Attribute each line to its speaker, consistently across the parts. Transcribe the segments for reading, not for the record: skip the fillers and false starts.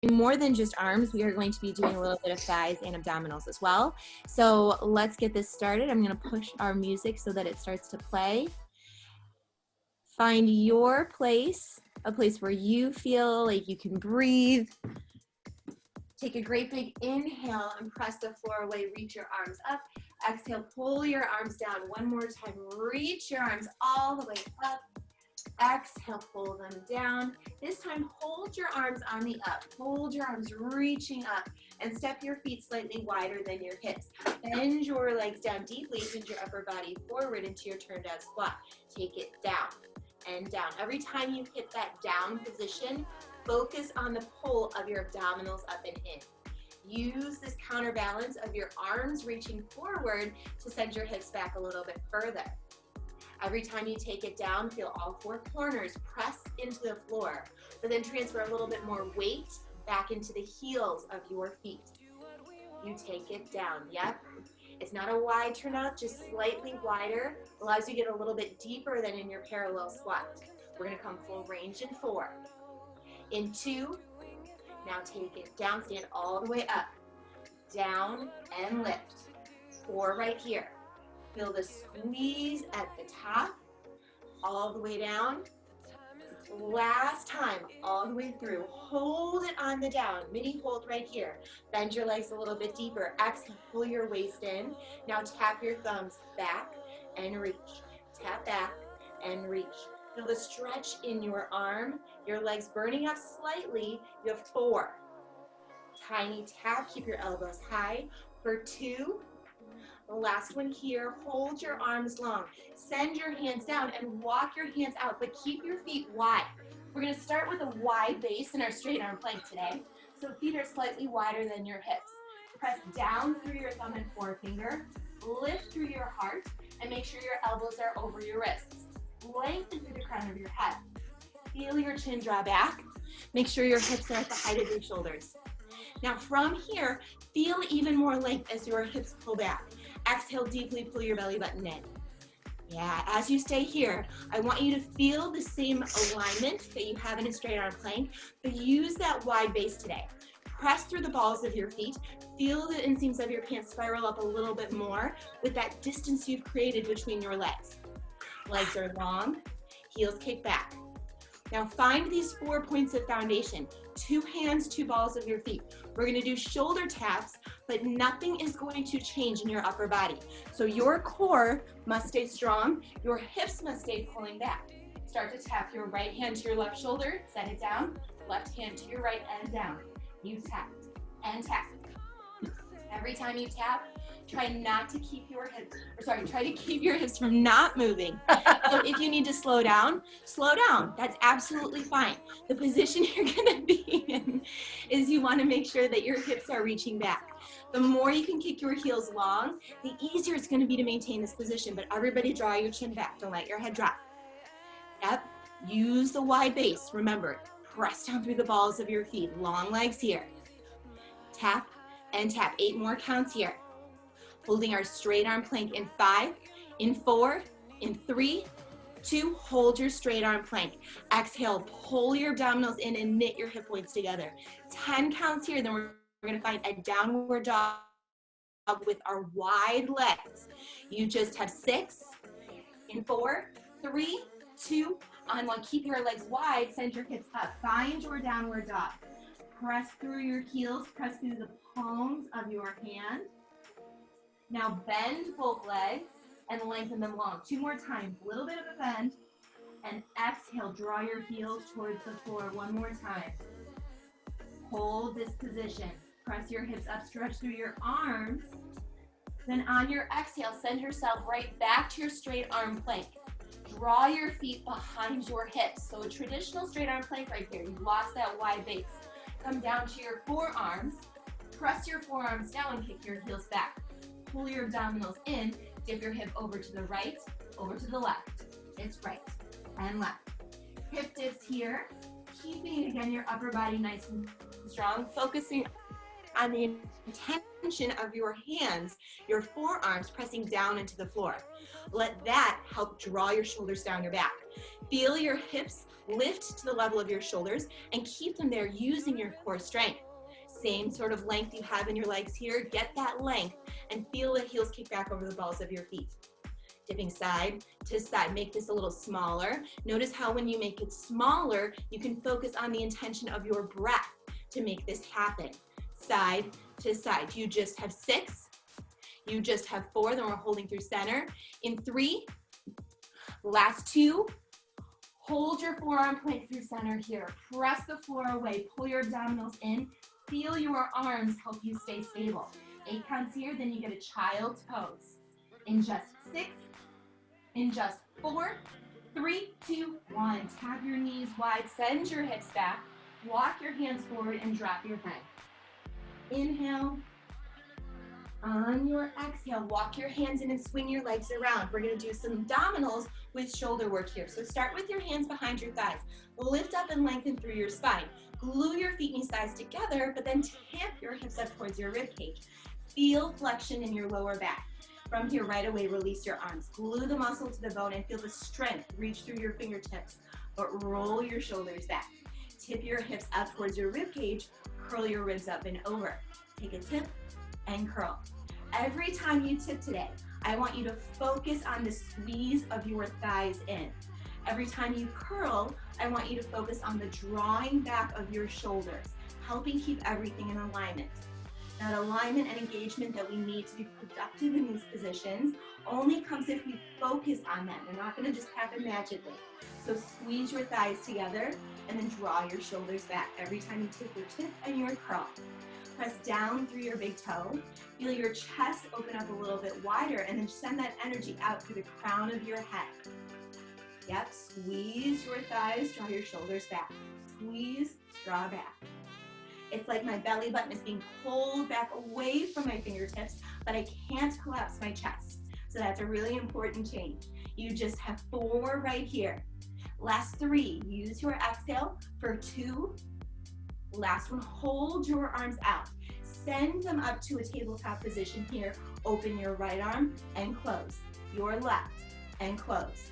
Speaker 1: more than just arms, we are going to be doing a little bit of thighs and abdominals as well. So let's get this started. I'm going to push our music so that it starts to play. Find your place, a place where you feel like you can breathe. Take a great big inhale and press the floor away. Reach your arms up. Exhale, pull your arms down. One more time. Reach your arms all the way up. Exhale, pull them down. This time, hold your arms on the up. Hold your arms reaching up and step your feet slightly wider than your hips. Bend your legs down deeply. Bend your upper body forward into your turned out squat. Take it down and down. Every time you hit that down position, focus on the pull of your abdominals up and in. Use this counterbalance of your arms reaching forward to send your hips back a little bit further. Every time you take it down, feel all four corners press into the floor, but then transfer a little bit more weight back into the heels of your feet. You take it down, yep. It's not a wide turnout, just slightly wider. Allows you to get a little bit deeper than in your parallel squat. We're gonna come full range in 4. In 2, now take it down, stand all the way up, down and lift. 4 right here. Feel the squeeze at the top, all the way down. Last time, all the way through. Hold it on the down, mini hold right here. Bend your legs a little bit deeper. Exhale, pull your waist in. Now tap your thumbs back and reach. Tap back and reach. Feel the stretch in your arm, your legs burning up slightly. You have 4. Tiny tap, keep your elbows high. For 2, the last one here, hold your arms long. Send your hands down and walk your hands out, but keep your feet wide. We're gonna start with a wide base in our straight arm plank today. So feet are slightly wider than your hips. Press down through your thumb and forefinger, lift through your heart, and make sure your elbows are over your wrists. Lengthen through the crown of your head. Feel your chin draw back. Make sure your hips are at the height of your shoulders. Now from here, feel even more length as your hips pull back. Exhale deeply, pull your belly button in. Yeah, as you stay here, I want you to feel the same alignment that you have in a straight arm plank, but use that wide base today. Press through the balls of your feet. Feel the inseams of your pants spiral up a little bit more with that distance you've created between your legs. Legs are long, heels kick back. Now find these 4 points of foundation. 2 hands, 2 balls of your feet. We're gonna do shoulder taps, but nothing is going to change in your upper body. So your core must stay strong, your hips must stay pulling back. Start to tap your right hand to your left shoulder, set it down, left hand to your right and down. You tap and tap. Every time you tap, try to keep your hips from not moving. So if you need to slow down, slow down. That's absolutely fine. The position you're gonna be in is you wanna make sure that your hips are reaching back. The more you can kick your heels long, the easier it's gonna be to maintain this position, but everybody draw your chin back. Don't let your head drop. Yep, use the wide base. Remember, press down through the balls of your feet. Long legs here. Tap and tap. 8 more counts here. Holding our straight arm plank in 5, in 4, in 3, 2, hold your straight arm plank. Exhale, pull your abdominals in and knit your hip points together. 10 counts here, then we're gonna find a downward dog with our wide legs. You just have 6, in 4, 3, 2, on 1. Keep your legs wide, send your hips up. Find your downward dog. Press through your heels, press through the palms of your hand. Now bend both legs and lengthen them long. 2 more times, a little bit of a bend. And exhale, draw your heels towards the floor. 1 more time. Hold this position. Press your hips up, stretch through your arms. Then on your exhale, send yourself right back to your straight arm plank. Draw your feet behind your hips. So a traditional straight arm plank right here. You've lost that wide base. Come down to your forearms. Press your forearms down and kick your heels back. Pull your abdominals in, dip your hip over to the right, over to the left. It's right and left. Hip dips here, keeping again your upper body nice and strong, focusing on the intention of your hands, your forearms pressing down into the floor. Let that help draw your shoulders down your back. Feel your hips lift to the level of your shoulders and keep them there using your core strength. Same sort of length you have in your legs here. Get that length and feel the heels kick back over the balls of your feet. Dipping side to side. Make this a little smaller. Notice how when you make it smaller, you can focus on the intention of your breath to make this happen. Side to side. You just have 6. You just have 4. Then we're holding through center. In 3, last 2. Hold your forearm plank through center here. Press the floor away. Pull your abdominals in. Feel your arms help you stay stable. 8 counts here, then you get a child's pose. In just 6, in just 4, 3, 2, 1. Tap your knees wide, send your hips back. Walk your hands forward and drop your head. Inhale. On your exhale, walk your hands in and swing your legs around. We're going to do some abdominals with shoulder work here. So start with your hands behind your thighs. Lift up and lengthen through your spine. Glue your feet and thighs together, but then tip your hips up towards your rib cage. Feel flexion in your lower back. From here, right away, release your arms. Glue the muscle to the bone and feel the strength reach through your fingertips, but roll your shoulders back. Tip your hips up towards your rib cage. Curl your ribs up and over. Take a tip and curl. Every time you tip today, I want you to focus on the squeeze of your thighs in. Every time you curl, I want you to focus on the drawing back of your shoulders, helping keep everything in alignment. That alignment and engagement that we need to be productive in these positions only comes if we focus on them. They're not going to just happen magically. So squeeze your thighs together and then draw your shoulders back every time you tip your tip and your curl. Press down through your big toe. Feel your chest open up a little bit wider and then send that energy out through the crown of your head. Yep, squeeze your thighs, draw your shoulders back. Squeeze, draw back. It's like my belly button is being pulled back away from my fingertips, but I can't collapse my chest. So that's a really important change. You just have 4 right here. Last 3, use your exhale for 2. Last one, hold your arms out. Send them up to a tabletop position here. Open your right arm and close. Your left and close.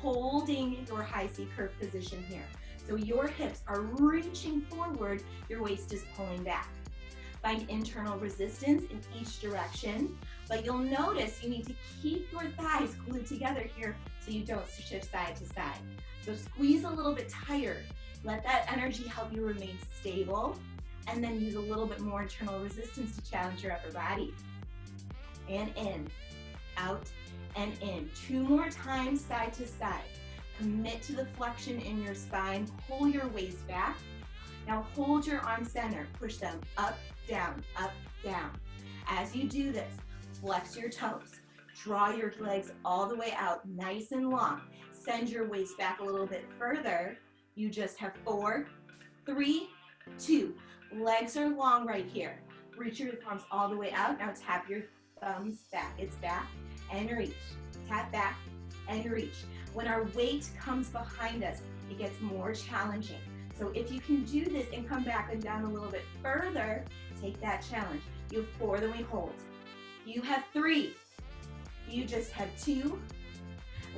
Speaker 1: Holding your high C curve position here. So your hips are reaching forward, your waist is pulling back. Find internal resistance in each direction, but you'll notice you need to keep your thighs glued together here so you don't shift side to side. So squeeze a little bit tighter. Let that energy help you remain stable, and then use a little bit more internal resistance to challenge your upper body. And in, out, and in. 2 more times, side to side. Commit to the flexion in your spine. Pull your waist back. Now hold your arms center. Push them up, down, up, down. As you do this, flex your toes. Draw your legs all the way out, nice and long. Send your waist back a little bit further. You just have 4, 3, 2. Legs are long right here. Reach your arms all the way out. Now tap your thumbs back. It's back and reach. Tap back and reach. When our weight comes behind us, it gets more challenging. So if you can do this and come back and down a little bit further, take that challenge. You have 4, then we hold. You have 3. You just have 2.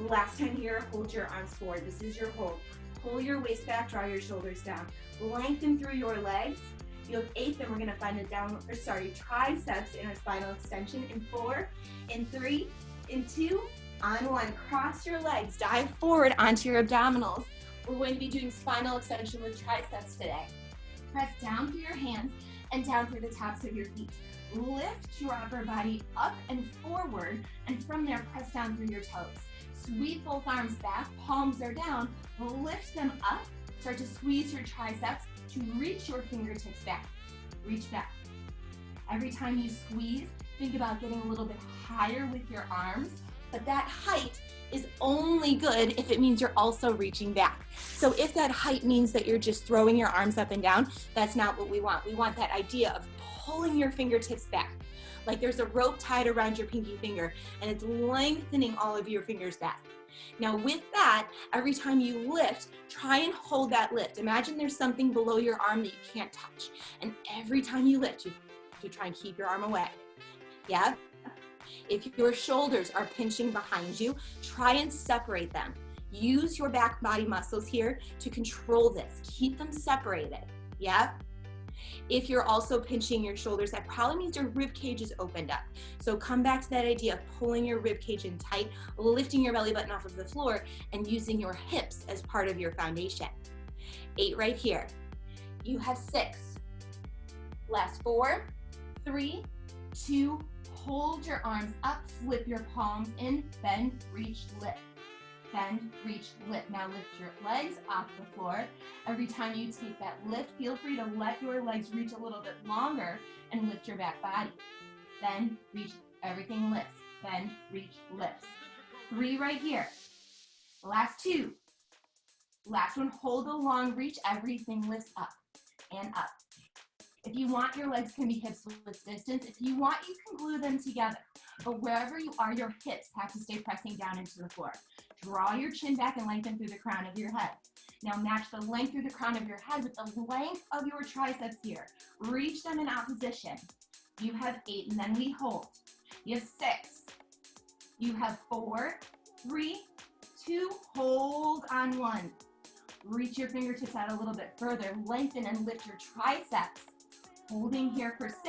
Speaker 1: Last time here, hold your arms forward. This is your hold. Pull your waist back, draw your shoulders down. Lengthen through your legs. You have 8, then we're gonna find a triceps in a spinal extension in 4, in 3, in 2, on 1. Cross your legs, dive forward onto your abdominals. We're going to be doing spinal extension with triceps today. Press down through your hands and down through the tops of your feet. Lift your upper body up and forward, and from there, press down through your toes. Sweep both arms back, palms are down, lift them up, start to squeeze your triceps to reach your fingertips back. Reach back. Every time you squeeze, think about getting a little bit higher with your arms, but that height is only good if it means you're also reaching back. So if that height means that you're just throwing your arms up and down, that's not what we want. We want that idea of pulling your fingertips back. Like there's a rope tied around your pinky finger and it's lengthening all of your fingers back. Now with that, every time you lift, try and hold that lift. Imagine there's something below your arm that you can't touch. And every time you lift, you try and keep your arm away. Yeah? If your shoulders are pinching behind you, try and separate them. Use your back body muscles here to control this. Keep them separated. Yep. If you're also pinching your shoulders, that probably means your rib cage is opened up. So come back to that idea of pulling your rib cage in tight, lifting your belly button off of the floor, and using your hips as part of your foundation. 8 right here. You have 6. Last 4, 3, 2, hold your arms up, flip your palms in, bend, reach, lift. Bend, reach, lift. Now lift your legs off the floor. Every time you take that lift, feel free to let your legs reach a little bit longer and lift your back body. Bend, reach, everything lifts. Bend, reach, lifts. 3 right here. Last 2. Last one, hold the long reach, everything lifts up and up. If you want, your legs can be hips width distance. If you want, you can glue them together. But wherever you are, your hips have to stay pressing down into the floor. Draw your chin back and lengthen through the crown of your head. Now match the length through the crown of your head with the length of your triceps here. Reach them in opposition. You have 8, and then we hold. You have 6. You have 4, 3, 2, hold on 1. Reach your fingertips out a little bit further. Lengthen and lift your triceps. Holding here for 6,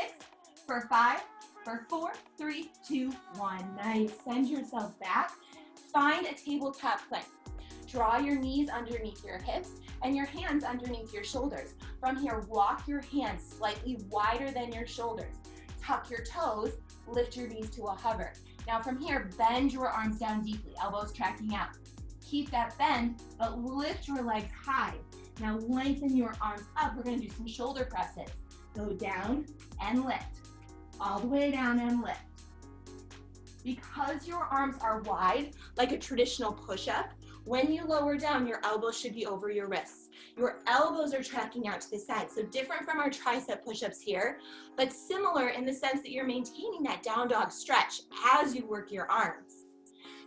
Speaker 1: for 5, for 4, 3, 2, 1. Nice. Send yourself back. Find a tabletop plank. Draw your knees underneath your hips and your hands underneath your shoulders. From here, walk your hands slightly wider than your shoulders. Tuck your toes, lift your knees to a hover. Now from here, bend your arms down deeply, elbows tracking out. Keep that bend, but lift your legs high. Now lengthen your arms up. We're gonna do some shoulder presses. Go down and lift. All the way down and lift. Because your arms are wide, like a traditional push-up, when you lower down, your elbows should be over your wrists. Your elbows are tracking out to the side. So different from our tricep push-ups here, but similar in the sense that you're maintaining that down dog stretch as you work your arms.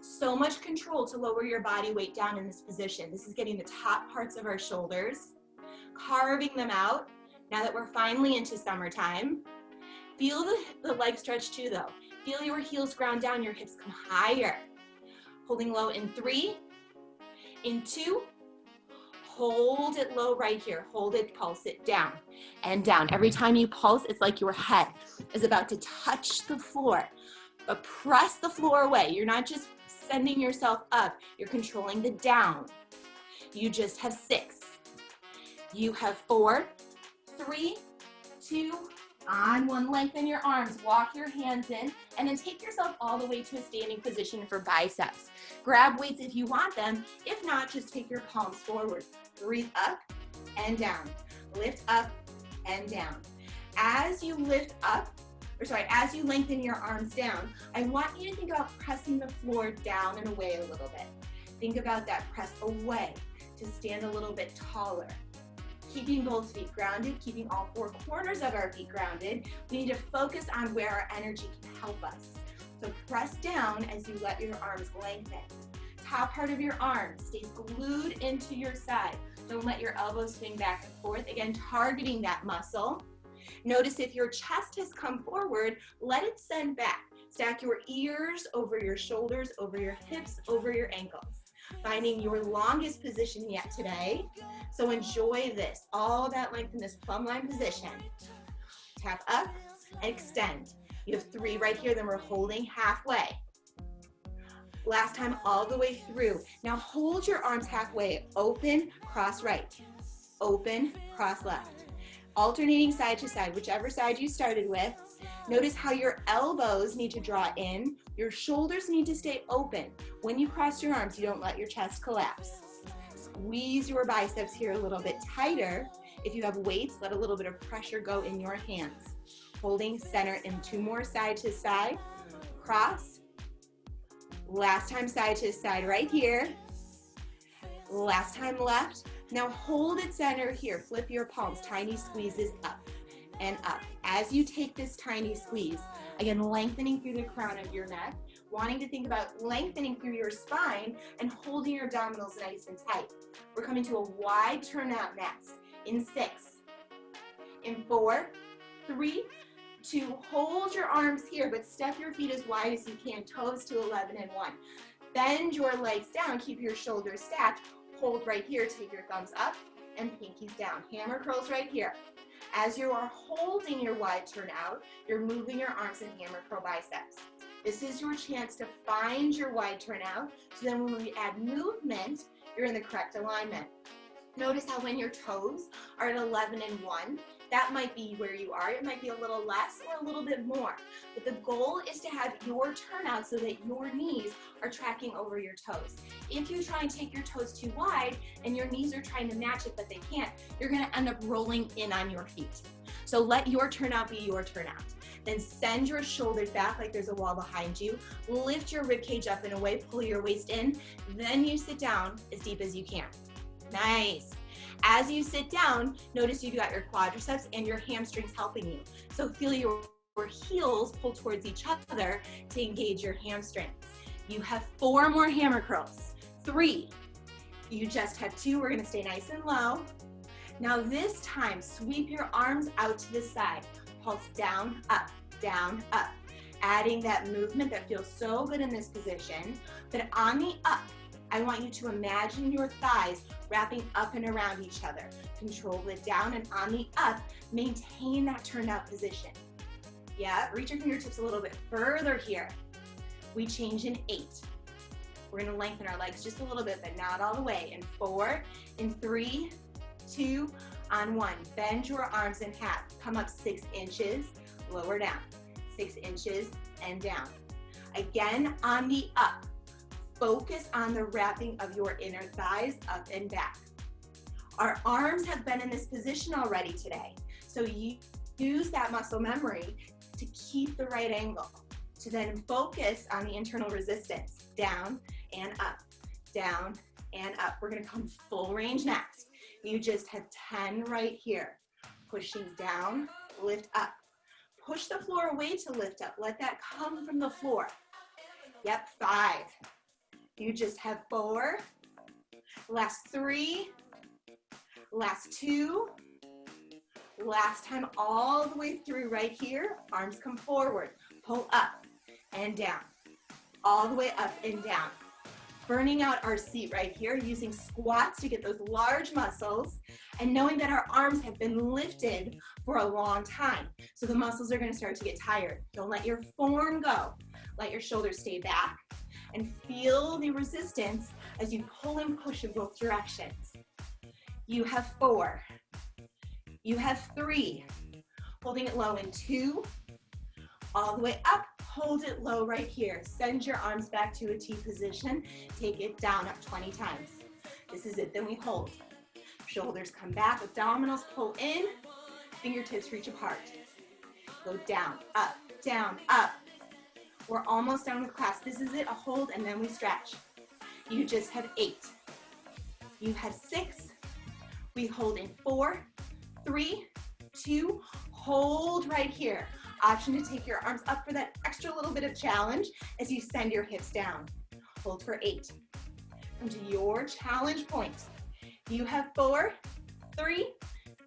Speaker 1: So much control to lower your body weight down in this position. This is getting the top parts of our shoulders, carving them out. Now that we're finally into summertime, feel the leg stretch too though. Feel your heels ground down, your hips come higher. Holding low in 3, in 2, hold it low right here. Hold it, pulse it down and down. Every time you pulse, it's like your head is about to touch the floor, but press the floor away. You're not just sending yourself up, you're controlling the down. You just have 6. You have 4, 3, 2, on 1, lengthen your arms, walk your hands in, and then take yourself all the way to a standing position for biceps. Grab weights if you want them. If not, just take your palms forward. Breathe up and down. Lift up and down. As you lift up, as you lengthen your arms down, I want you to think about pressing the floor down and away a little bit. Think about that press away to stand a little bit taller. Keeping both feet grounded, keeping all 4 corners of our feet grounded. We need to focus on where our energy can help us. So press down as you let your arms lengthen. Top part of your arm stays glued into your side. Don't let your elbows swing back and forth. Again, targeting that muscle. Notice if your chest has come forward, let it send back. Stack your ears over your shoulders, over your hips, over your ankles. Finding your longest position yet today. So enjoy this, all that length in this plumb line position. Tap up and extend. You have 3 right here, then we're holding halfway. Last time, all the way through. Now hold your arms halfway, open, cross right, open, cross left. Alternating side to side, whichever side you started with. Notice how your elbows need to draw in, your shoulders need to stay open. When you cross your arms, you don't let your chest collapse. Squeeze your biceps here a little bit tighter. If you have weights, let a little bit of pressure go in your hands. Holding center in 2 more side to side. Cross. Last time side to side right here. Last time left. Now hold it center here. Flip your palms. Tiny squeezes up and up. As you take this tiny squeeze, again, lengthening through the crown of your neck, wanting to think about lengthening through your spine and holding your abdominals nice and tight. We're coming to a wide turnout next. In 6, in 4, 3, 2, hold your arms here, but step your feet as wide as you can, toes to 11 and 1. Bend your legs down, keep your shoulders stacked, hold right here, take your thumbs up and pinkies down. Hammer curls right here. As you are holding your wide turn out, you're moving your arms and hammer curl biceps. This is your chance to find your wide turn out, so then when we add movement, you're in the correct alignment. Notice how when your toes are at 11 and 1, that might be where you are. It might be a little less or a little bit more. But the goal is to have your turnout so that your knees are tracking over your toes. If you try and take your toes too wide and your knees are trying to match it but they can't, you're gonna end up rolling in on your feet. So let your turnout be your turnout. Then send your shoulders back like there's a wall behind you. Lift your rib cage up and away, pull your waist in. Then you sit down as deep as you can. Nice. As you sit down, notice you've got your quadriceps and your hamstrings helping you. So feel your heels pull towards each other to engage your hamstrings. You have 4 more hammer curls. 3. You just have 2. We're gonna stay nice and low. Now this time, sweep your arms out to the side. Pulse down, up, down, up. Adding that movement that feels so good in this position. But on the up, I want you to imagine your thighs wrapping up and around each other. Control the down, and on the up, maintain that turned out position. Yeah, reach your fingertips a little bit further here. We change in 8. We're gonna lengthen our legs just a little bit, but not all the way. In 4, in 3, 2, on 1. Bend your arms in half. Come up 6 inches, lower down. 6 inches and down. Again, on the up. Focus on the wrapping of your inner thighs up and back. Our arms have been in this position already today, so you use that muscle memory to keep the right angle, to then focus on the internal resistance, down and up, down and up. We're gonna come full range next. You just have 10 right here. Pushing down, lift up. Push the floor away to lift up. Let that come from the floor. Yep, 5. You just have 4, last 3, last 2, last time all the way through right here. Arms come forward, pull up and down, all the way up and down. Burning out our seat right here, using squats to get those large muscles, and knowing that our arms have been lifted for a long time. So the muscles are gonna start to get tired. Don't let your form go. Let your shoulders stay back. And feel the resistance as you pull and push in both directions. You have 4. You have 3. Holding it low in 2. All the way up, hold it low right here. Send your arms back to a T position. Take it down up 20 times. This is it, then we hold. Shoulders come back, abdominals pull in, fingertips reach apart. Go down, up, down, up. We're almost done with class. This is it, a hold, and then we stretch. You just have 8. You have 6. We hold in 4, 3, 2, hold right here. Option to take your arms up for that extra little bit of challenge as you send your hips down. Hold for 8. Come to your challenge point. You have 4, 3,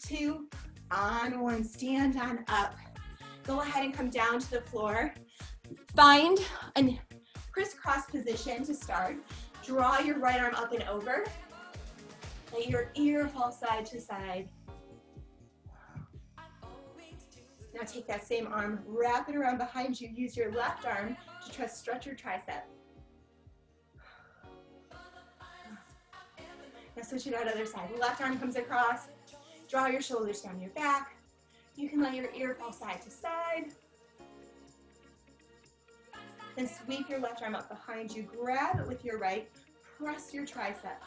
Speaker 1: 2, on 1. Stand on up. Go ahead and come down to the floor. Find a crisscross position to start. Draw your right arm up and over. Let your ear fall side to side. Now take that same arm, wrap it around behind you. Use your left arm to stretch your tricep. Now switch it out other side. Left arm comes across. Draw your shoulders down your back. You can let your ear fall side to side. Then sweep your left arm up behind you, grab it with your right, press your tricep.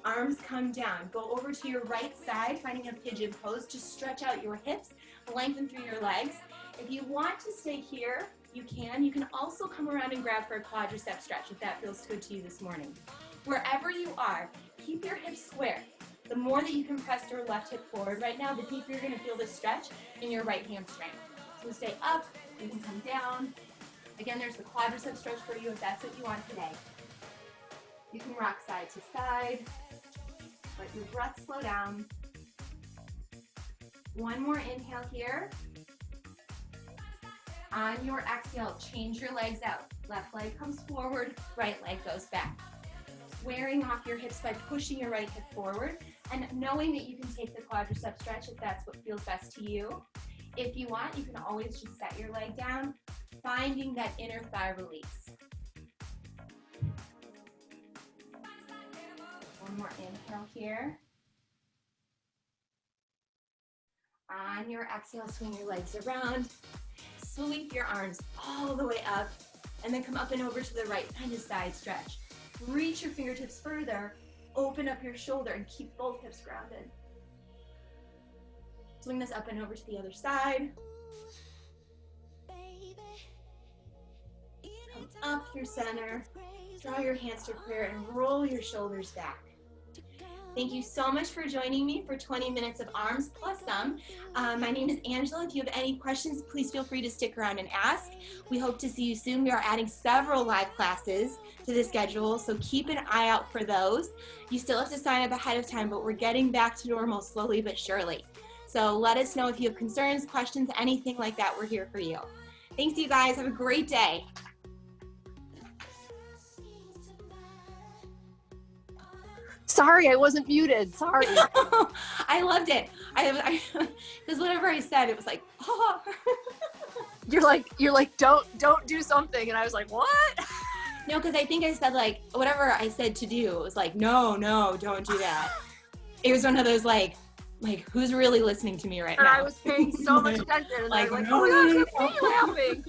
Speaker 1: Arms come down. Go over to your right side, finding a pigeon pose. Just stretch out your hips, lengthen through your legs. If you want to stay here, you can. You can also come around and grab for a quadricep stretch if that feels good to you this morning. Wherever you are, keep your hips square. The more that you can press your left hip forward right now, the deeper you're gonna feel the stretch in your right hamstring. So stay up, you can come down. Again, there's the quadricep stretch for you if that's what you want today. You can rock side to side. Let your breath slow down. One more inhale here. On your exhale, change your legs out. Left leg comes forward, right leg goes back. Squaring off your hips by pushing your right hip forward and knowing that you can take the quadricep stretch if that's what feels best to you. If you want, you can always just set your leg down, finding that inner thigh release. One more inhale here. On your exhale, swing your legs around. Sweep your arms all the way up and then come up and over to the right. Find a side stretch. Reach your fingertips further. Open up your shoulder and keep both hips grounded. Swing this up and over to the other side. Come up through center. Draw your hands to prayer and roll your shoulders back. Thank you so much for joining me for 20 minutes of arms plus some. My name is Angela. If you have any questions, please feel free to stick around and ask. We hope to see you soon. We are adding several live classes to the schedule, so keep an eye out for those. You still have to sign up ahead of time, but we're getting back to normal slowly but surely. So let us know if you have concerns, questions, anything like that. We're here for you. Thanks, you guys. Have a great day.
Speaker 2: Sorry, I wasn't muted. Sorry.
Speaker 1: I loved it. Because whatever I said, it was like, oh.
Speaker 2: You're like, don't do something, and I was like, what?
Speaker 1: No, because I think I said like whatever I said to do. It was like, no, don't do that. It was one of those like who's really listening to me right now?
Speaker 2: And I was paying so much attention, and
Speaker 1: like,
Speaker 2: I was like,
Speaker 1: no,
Speaker 2: oh
Speaker 1: no,
Speaker 2: my gosh, that's me laughing.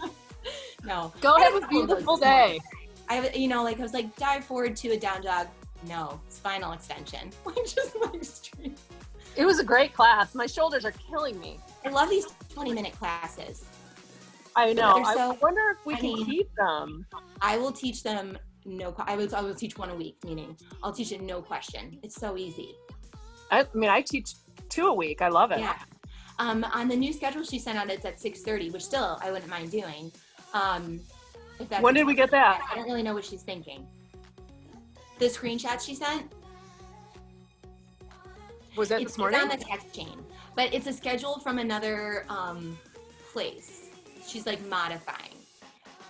Speaker 1: No.
Speaker 2: Go ahead with beautiful day.
Speaker 1: I was like, dive forward to a down dog. No, spinal extension. Just like straight.
Speaker 2: It was a great class. My shoulders are killing me.
Speaker 1: I love these 20-minute classes.
Speaker 2: I know.
Speaker 1: So,
Speaker 2: I wonder if we can keep them.
Speaker 1: I will teach them I will teach one a week, meaning I'll teach it no question. It's so easy.
Speaker 2: I mean, I teach 2 a week. I love it.
Speaker 1: Yeah. On the new schedule she sent out, it's at 6:30, which still I wouldn't mind doing. If that's
Speaker 2: When did we get that?
Speaker 1: I don't really know what she's thinking. The screenshot she sent?
Speaker 2: Was that this morning?
Speaker 1: It's on the text chain, but it's a schedule from another place. She's like modifying,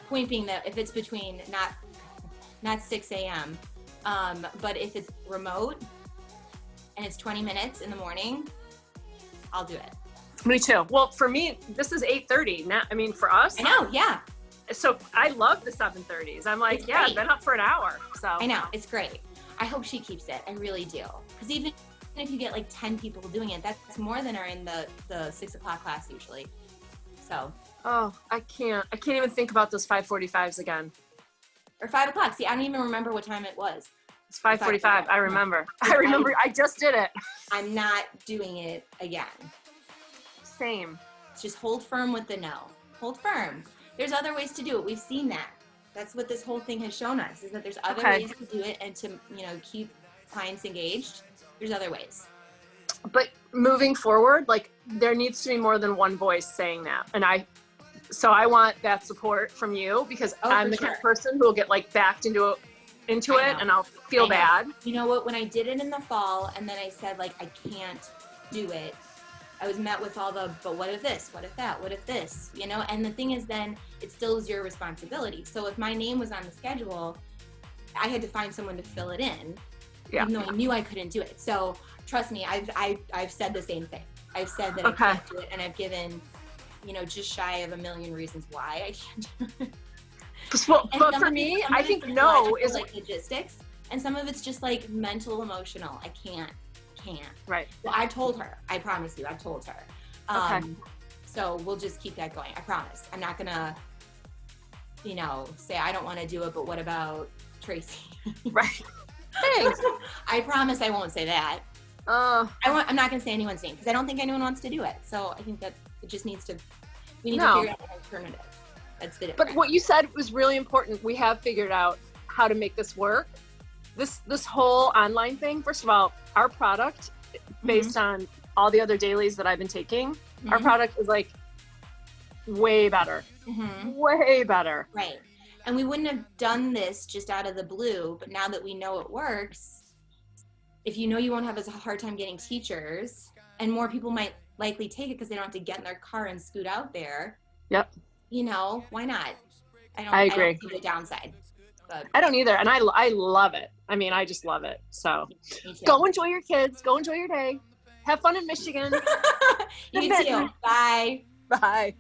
Speaker 1: point being that if it's between not 6 a.m., but if it's remote and it's 20 minutes in the morning, I'll do it.
Speaker 2: Me too. Well, for me, this is 8:30. For us.
Speaker 1: I know, yeah.
Speaker 2: So I love the 7:30s. I'm like,
Speaker 1: It's
Speaker 2: yeah,
Speaker 1: great.
Speaker 2: I've been up for an hour. So
Speaker 1: I know, it's great. I hope she keeps it. I really do. Because even if you get like 10 people doing it, that's more than are in the 6 o'clock class usually. So.
Speaker 2: Oh, I can't even think about those 5:45s again.
Speaker 1: Or 5 o'clock. See, I don't even remember what time it was.
Speaker 2: It's 5:45. I remember. I just did it.
Speaker 1: I'm not doing it again.
Speaker 2: Same.
Speaker 1: Just hold firm with the no. Hold firm. There's other ways to do it. We've seen that. That's what this whole thing has shown us, is that there's other ways to do it and to, keep clients engaged. There's other ways.
Speaker 2: But moving forward, like there needs to be more than one voice saying that. And I want that support from you, because I'm the kind of person who will get like backed into it and I'll feel bad.
Speaker 1: You know what? When I did it in the fall and then I said like, I can't do it, I was met with all the, but what if this, what if that, what if this, and the thing is then it still is your responsibility. So if my name was on the schedule, I had to find someone to fill it in, even though I knew I couldn't do it. So trust me, I've said the same thing. I've said that I can't do it, and I've given, just shy of a million reasons why I can't do it.
Speaker 2: But for me, I think no is
Speaker 1: like logistics, and some of it's just like mental, emotional. I can't.
Speaker 2: Right.
Speaker 1: Well, I told her. I promise you, I told her. So we'll just keep that going. I promise. I'm not gonna, say I don't want to do it, but what about Tracy?
Speaker 2: Right. Thanks.
Speaker 1: I promise I won't say that. I'm not gonna say anyone's name because I don't think anyone wants to do it. So I think that it just needs to. We need to figure out an alternative. That's the difference.
Speaker 2: But what you said was really important. We have figured out how to make this work. This whole online thing, first of all, our product, based on all the other dailies that I've been taking, our product is like way better. Way better.
Speaker 1: Right. And we wouldn't have done this just out of the blue, but now that we know it works, if you won't have a hard time getting teachers, and more people might likely take it because they don't have to get in their car and scoot out there.
Speaker 2: Yep.
Speaker 1: you know, why not?
Speaker 2: I
Speaker 1: I
Speaker 2: agree.
Speaker 1: don't see the downside. But
Speaker 2: I don't either. And I love it. I mean, I just love it. So
Speaker 1: me too.
Speaker 2: go enjoy your kids. Go enjoy your day. Have fun in Michigan.
Speaker 1: You too. Bye.
Speaker 2: Bye.